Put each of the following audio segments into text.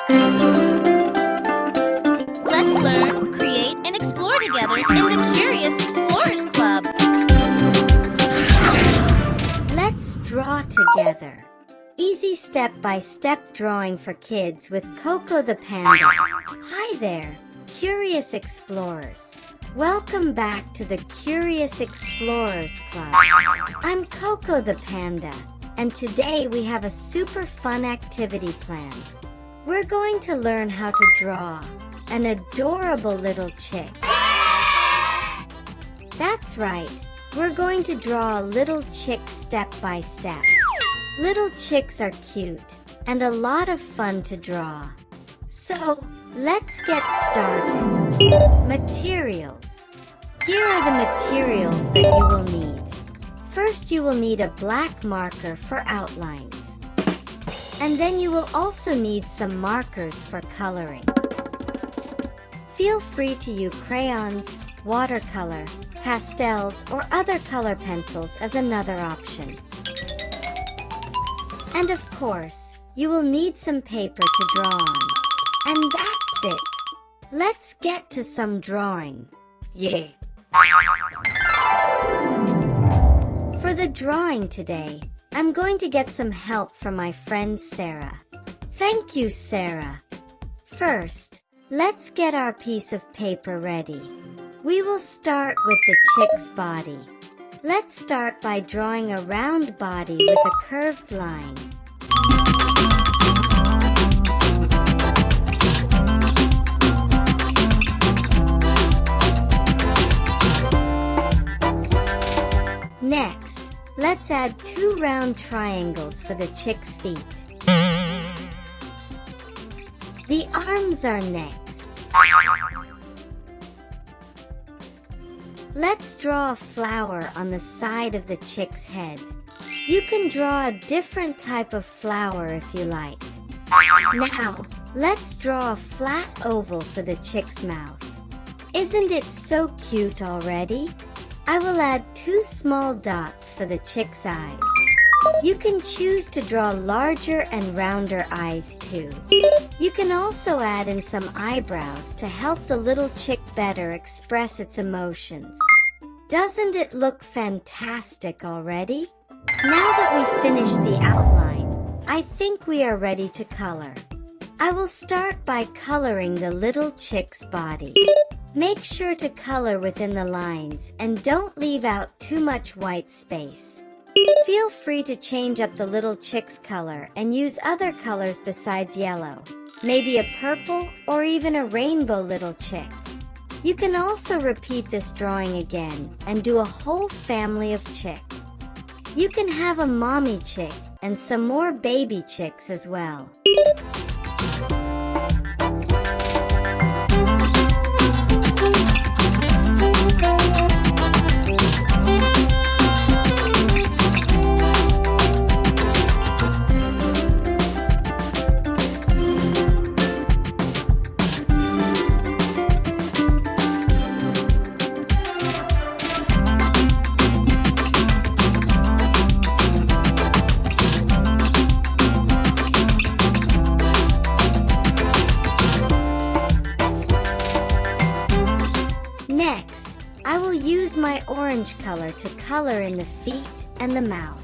Let's learn, create, and explore together in the Curious Explorers Club. Let's draw together. Easy step-by-step drawing for kids with Coco the Panda. Hi there, Curious Explorers. Welcome back to the Curious Explorers Club. I'm Coco the Panda, and today we have a super fun activity planned. We're going to learn how to draw an adorable little chick. That's right, we're going to draw a little chick step by step. Little chicks are cute and a lot of fun to draw. So, let's get started. Materials. Here are the materials that you will need. First, you will need a black marker for outlines. And then you will also need some markers for coloring. Feel free to use crayons, watercolor, pastels, or other color pencils as another option. And of course, you will need some paper to draw on. And that's it. Let's get to some drawing. Yeah! For the drawing today, I'm going to get some help from my friend Sarah. Thank you, Sarah. First, let's get our piece of paper ready. We will start with the chick's body. Let's start by drawing a round body with a curved line. Next, let's add 2 round triangles for the chick's feet. The arms are next. Let's draw a flower on the side of the chick's head. You can draw a different type of flower if you like. Now, let's draw a flat oval for the chick's mouth. Isn't it so cute already? I will add 2 small dots for the chick's eyes. You can choose to draw larger and rounder eyes too. You can also add in some eyebrows to help the little chick better express its emotions. Doesn't it look fantastic already? Now that we've finished the outline, I think we are ready to color. I will start by coloring the little chick's body. Make sure to color within the lines and don't leave out too much white space. Feel free to change up the little chick's color and use other colors besides yellow, maybe a purple or even a rainbow little chick. You can also repeat this drawing again and do a whole family of chick. You can have a mommy chick and some more baby chicks as well. Next, I will use my orange color to color in the feet and the mouth.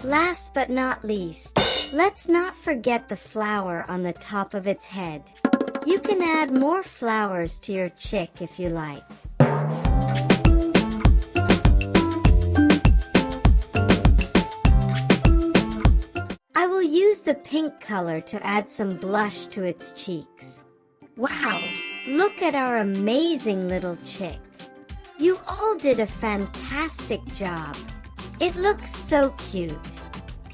Last but not least, let's not forget the flower on the top of its head. You can add more flowers to your chick if you like. I will use the pink color to add some blush to its cheeks. Wow, look at our amazing little chick. You all did a fantastic job. It looks so cute.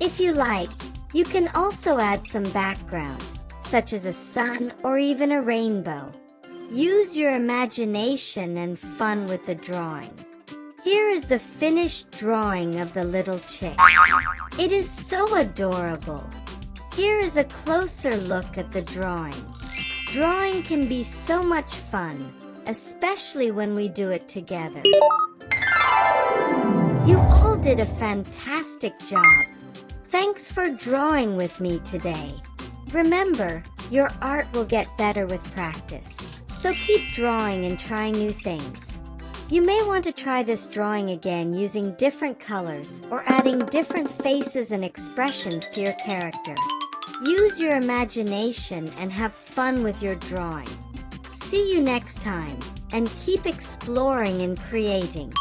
If you like, you can also add some background, such as a sun or even a rainbow. Use your imagination and fun with the drawing. Here is the finished drawing of the little chick. It is so adorable. Here is a closer look at the drawing. Drawing can be so much fun, especially when we do it together. You all did a fantastic job. Thanks for drawing with me today. Remember, your art will get better with practice, so keep drawing and trying new things. You may want to try this drawing again using different colors or adding different faces and expressions to your character. Use your imagination and have fun with your drawing. See you next time, and keep exploring and creating.